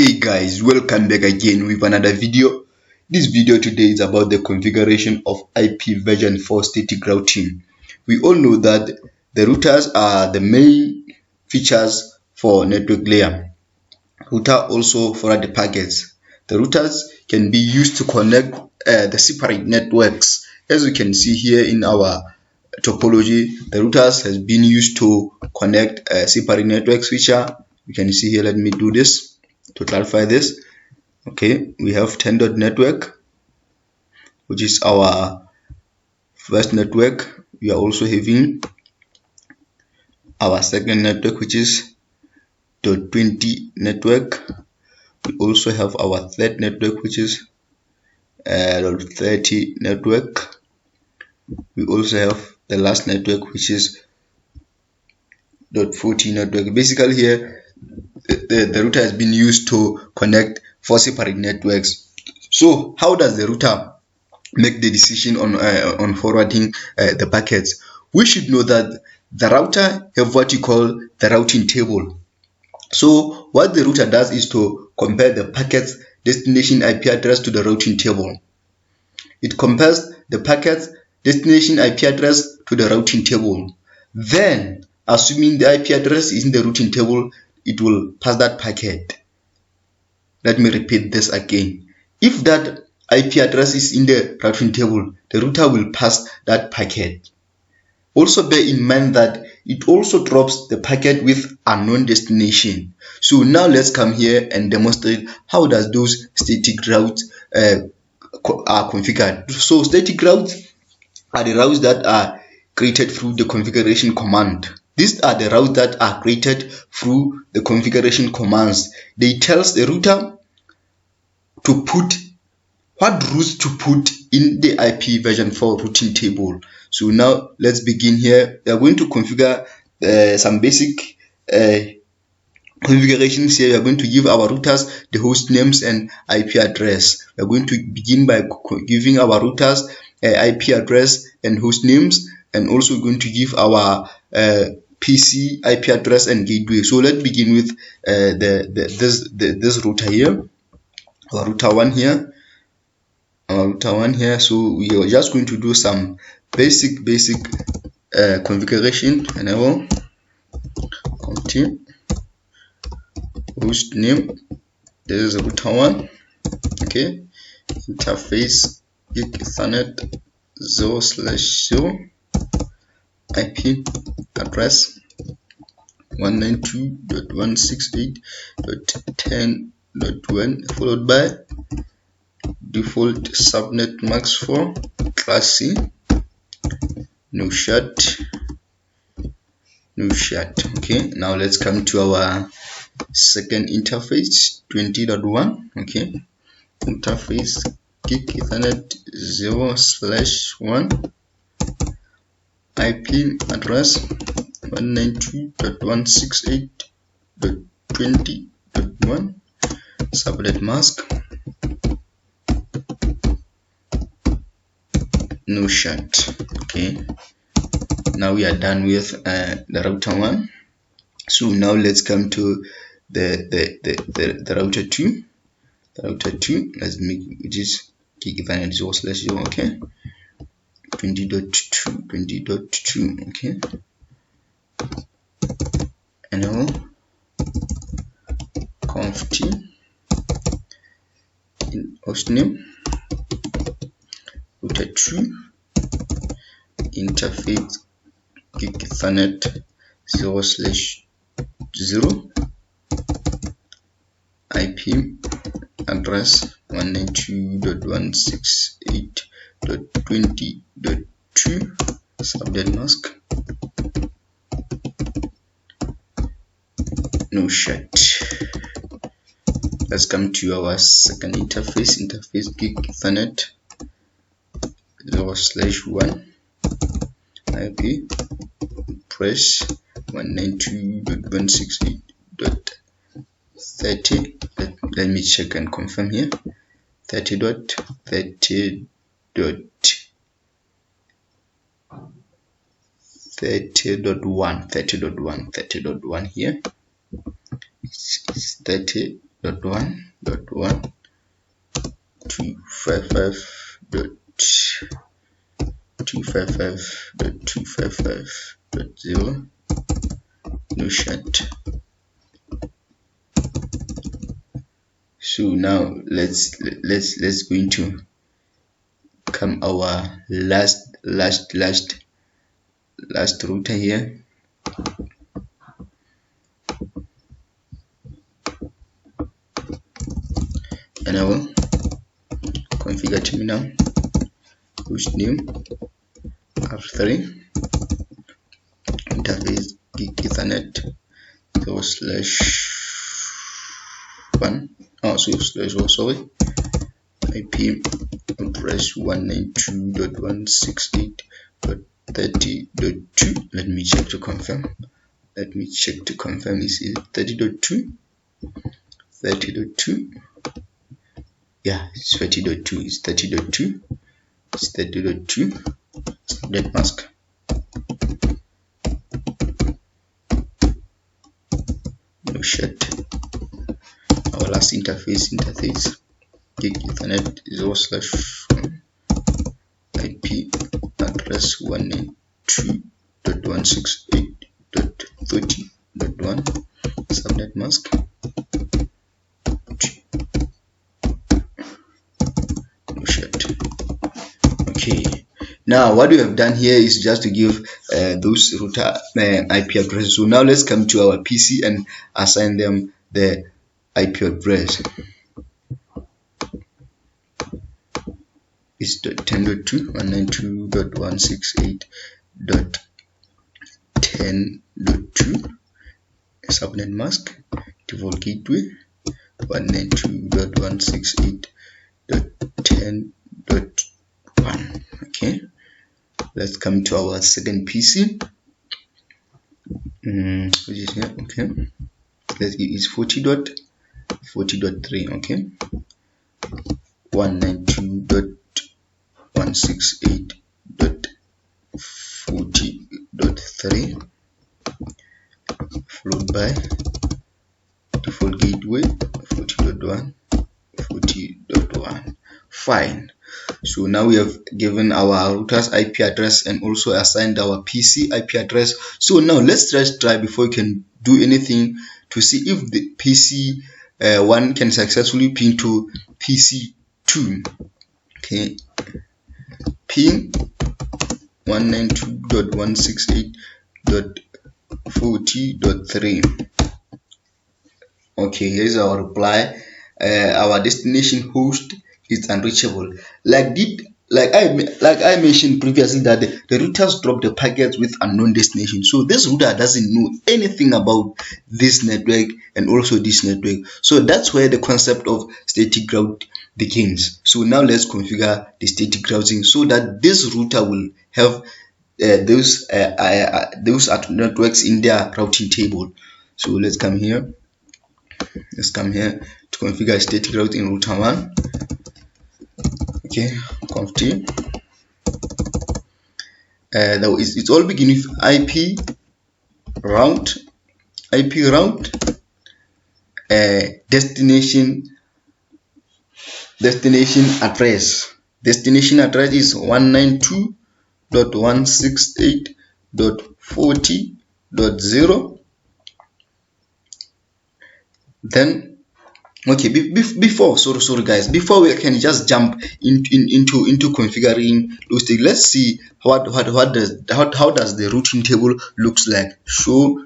Hey guys, welcome back again with another video. This video today is about the configuration of IP version 4 static routing. We all know that the routers are the main features for network layer. Router also forward the packets. The routers can be used to connect the separate networks. As you can see here in our topology, the routers has been used to connect separate network switcher. You can see here, let me do this to clarify this. Okay, we have 10 dot network, which is our first network. We are also having our second network, which is dot 20 network. We also have our third network, which is dot 30 network. We also have the last network, which is dot 40 network. Basically here the router has been used to connect 4 separate networks. So how does the router make the decision on forwarding the packets? We should know that the router have what you call the routing table. So what the router does is to compare the packet's destination IP address to the routing table. It compares the packet's destination IP address to the routing table. Then, assuming the IP address is in the routing table, it will pass that packet. Let me repeat this again. If that IP address is in the routing table, the router will pass that packet. Also bear in mind that it also drops the packet with unknown destination. So now let's come here and demonstrate how does those static routes are configured. So static routes are the routes that are created through the configuration command. These are the routes that are created through the configuration commands. They tells the router to put what routes to put in the IP version 4 routing table. So now let's begin here. We are going to configure some basic configurations here. We are going to give our routers the host names and IP address. We are going to begin by giving our routers IP address and host names, and also we're going to give our PC IP address and gateway. So let's begin with this router here, our router 1 here. So we are just going to do some basic configuration. Enable continue host name. This is router 1. Okay, interface gig ethernet 0/0, IP address 192.168.10.1, followed by default subnet max for class C, no shut. Okay, now let's come to our second interface 20.1. okay, interface gig ethernet 0/1, IP address 192.168.20.1, subnet mask no shut. Okay, now we are done with the router 1. So now let's come to the router 2. The router 2, let's make, which is gig ethernet 0/0. okay, 20.2. okay, enable conft in hostname router 2 interface gig ethernet 0/0, IP address 192.168.20.2, subnet mask no shut. Let's come to our second interface gig ethernet 0/1, IP address 192.168.30. Let me check and confirm here. 30.1 here. It's 30 255.1 255.255.0 no shut. So now let's go into come our last router here. And I will configure terminal, host name R3, interface gig ethernet IP address 192.168.30.2. Let me check to confirm. Is it 30.2? 30.2. Yeah, it's 30.2. It's 30.2. It's 30.2. Subnet mask. No shut. Our last interface gig ethernet 0/1 IP address 192.168.30.1 subnet mask. No shut. Okay, now what we have done here is just to give those router IP addresses. So now let's come to our PC and assign them the IP address. It's 10.2.168.10.2 subnet mask, default gateway 192.168.10.1. okay, let's come to our second PC, which is here. Okay, let's give it 40.3. okay, 192.168.40.3 followed by default gateway 40.1. Fine. So now we have given our router's IP address and also assigned our PC IP address. So now let's just try before we can do anything to see if the PC 1 can successfully ping to PC 2. Okay, ping 192.168.40.3. okay, here's our reply. Our destination host is unreachable. Like I mentioned previously that the routers drop the packets with unknown destination. So this router doesn't know anything about this network and also this network. So that's where the concept of static route begins. So now let's configure the static routing so that this router will have those networks in their routing table. So let's come here. Let's come here to configure static route in router 1. Okay, conf t. It's all begin with IP route, destination address. Destination address is 192.168.40.0. Then okay, before sorry guys, before we can just jump into configuring those things, let's see how does the routing table looks like. Show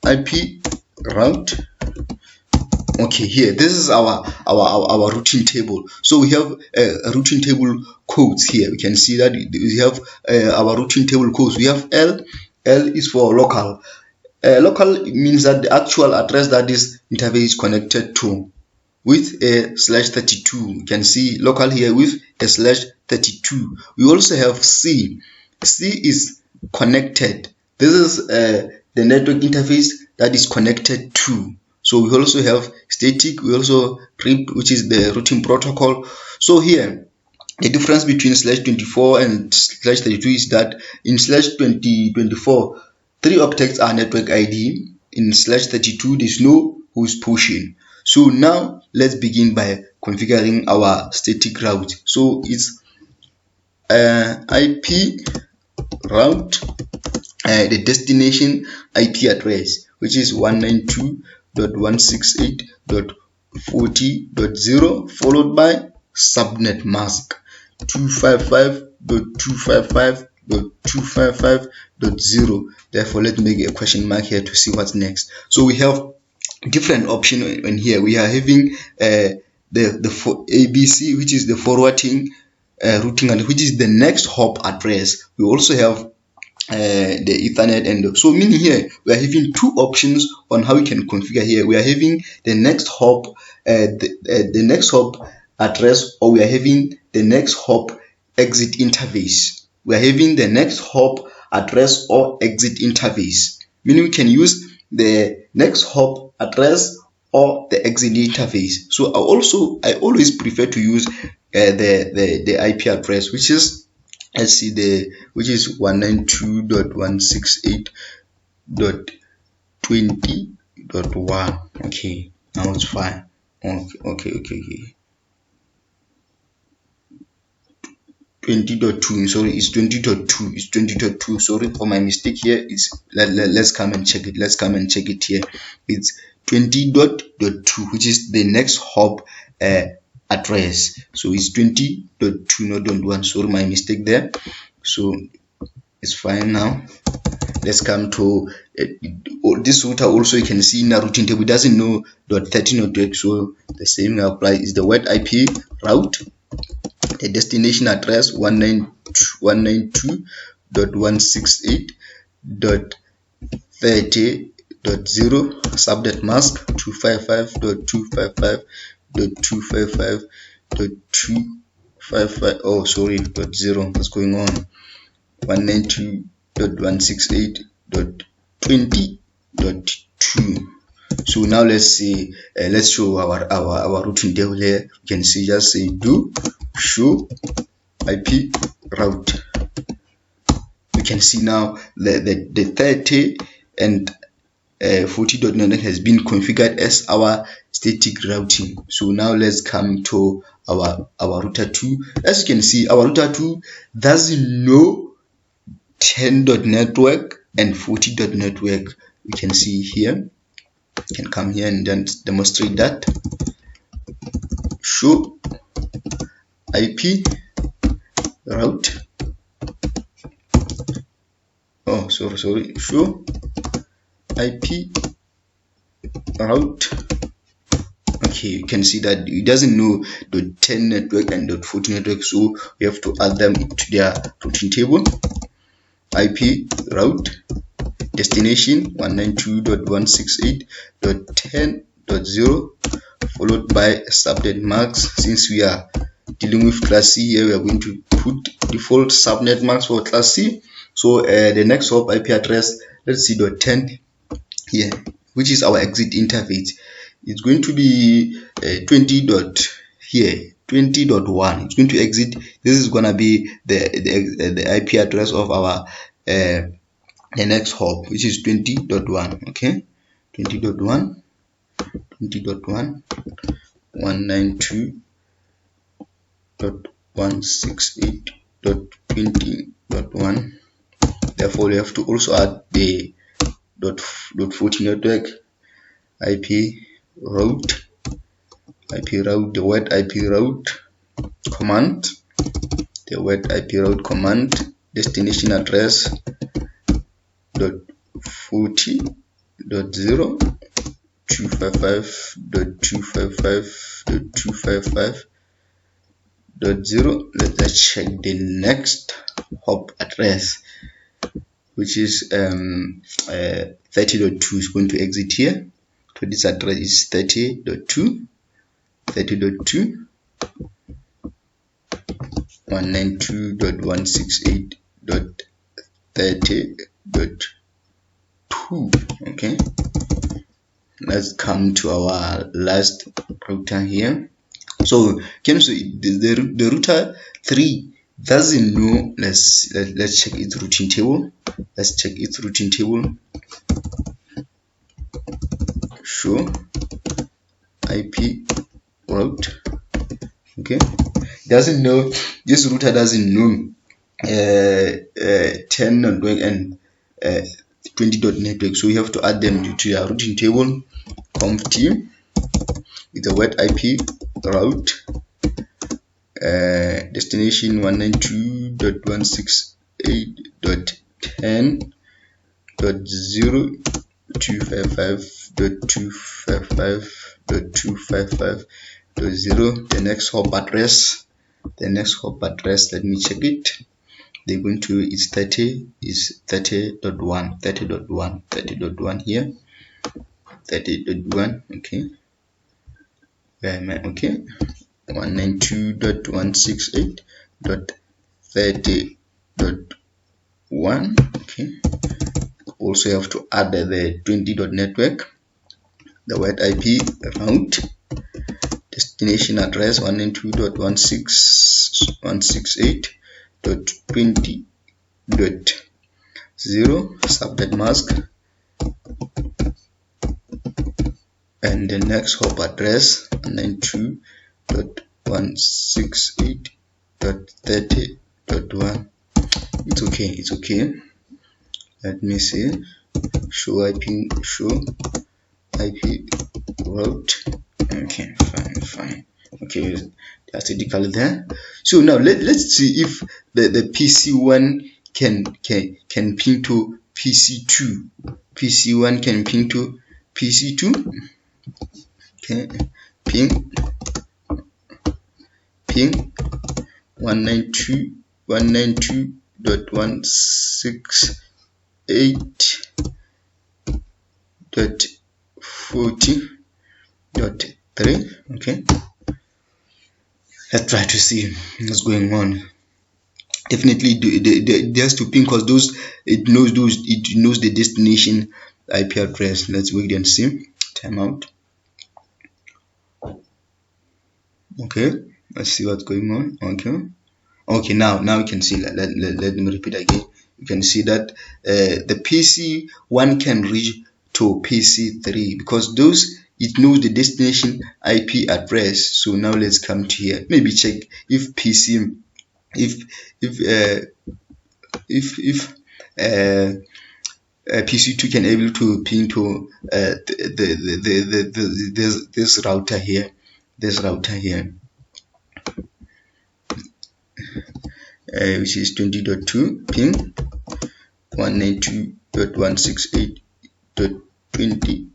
IP route. Okay, here this is our routing table. So we have routing table codes here. We can see that we have our routing table codes. We have L is for local. Local means that the actual address that this interface is connected to with a /32. You can see local here with a /32. We also have C. C is connected. This is the network interface that is connected to. So we also have static. We also RIP, which is the routing protocol. So here the difference between /24 and /32 is that in /24 3 octets are network ID, in /32 there's no host portion. So now let's begin by configuring our static route. So it's IP route, the destination IP address, which is 192.168.40.0 followed by subnet mask 255.255.255.0. Therefore, let's make a question mark here to see what's next. So we have different option in here. We are having the ABC, which is the forwarding routing, and which is the next hop address. We also have the Ethernet, and so meaning here we are having two options on how we can configure here. We are having the next hop, the next hop address, or we are having the next hop exit interface. We are having the next hop address or exit interface, meaning we can use the next hop address or the exit interface. So I always prefer to use the IP address, which is, let's see, which is 192.168.20.1. okay, now it's fine. Okay. 20.2, sorry, it's 20.2, it's 20.2. sorry for my mistake here. Let's come and check it. Let's come and check it here. It's 20.2, which is the next hop address. So it's 20.2, not .1. Sorry, my mistake there. So it's fine now. Let's come to this router. Also, you can see in the routing table, it doesn't know .13.2, so the same apply. Is the web IP route, a destination address 192.168.30.0, subnet mask 255.255.255.255. oh sorry, .0. what's going on? 192.168.20.2. so now let's see, let's show our routing table here. You can see, just say do show IP route. You can see now the 30 and 40.9 has been configured as our static routing. So now let's come to our router 2. As you can see, our router 2 doesn't know 10.network and 40.network. You can see here. You can come here and then demonstrate that. Show IP route. Oh, sorry. Show IP route. Okay, you can see that it doesn't know .10 network and .40 network, so we have to add them to their routing table. IP route destination 192.168.10.0 followed by subnet mask. Since we are dealing with class C here, we are going to put default subnet mask for class C. So the next hop IP address, let's see, .10 here, which is our exit interface. It's going to be 20.1. It's going to exit. This is going to be the IP address of our the next hop, which is 20.1. okay, 20.1 192.168.20.1. therefore we have to also add the .40 network IP route, the word IP route command, destination address .40.0 255.255.255.0. let's check the next hop address, which is 30.2 is going to exit here. So this address is 30.2 192.168.30.2. okay, let's come to our last router here. So the router 3 doesn't know. Let's check its routing table. show IP route. Okay, doesn't know, this router doesn't know 10 network and 20.network, so you have to add them to your routing table. Conft with the word IP route, destination 192.168.0.255.255.255.0. the next hop address, let me check it. They're going to, is 30.1 here, 30.1. okay, okay, 192.168.30.1. okay, also have to add the 20.network, the word IP route, destination address 192.168.20.0, subnet mask, and the next hop address 192.168.30.1. it's okay. Let me see, show IP route. Okay, fine. Okay, that's identical there. So now let's see if the PC1 can ping to PC2. PC1 can ping to PC2. Okay, ping 192.168.40.3. okay, let's try to see what's going on. Definitely it has to ping because it knows the destination IP address. Let's wait and see. Timeout. Okay, let's see what's going on. Okay, now you can see. Let me repeat again. You can see that the PC1 can reach to PC3 because it knows the destination IP address. So now let's come to here. Maybe check if PC2 can able to ping to this router here. Which is 20.2 ping 192.168.20.2.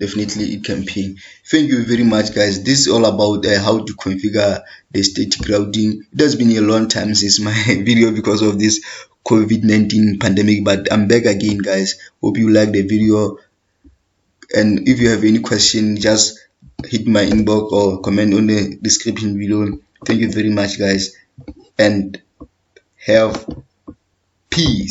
definitely it can ping. Thank you very much, guys. This is all about how to configure the static routing. It has been a long time since my video because of this COVID-19 pandemic, but I'm back again, guys. Hope you like the video, and if you have any question, just hit my inbox or comment on the description below. Thank you very much, guys, and have peace.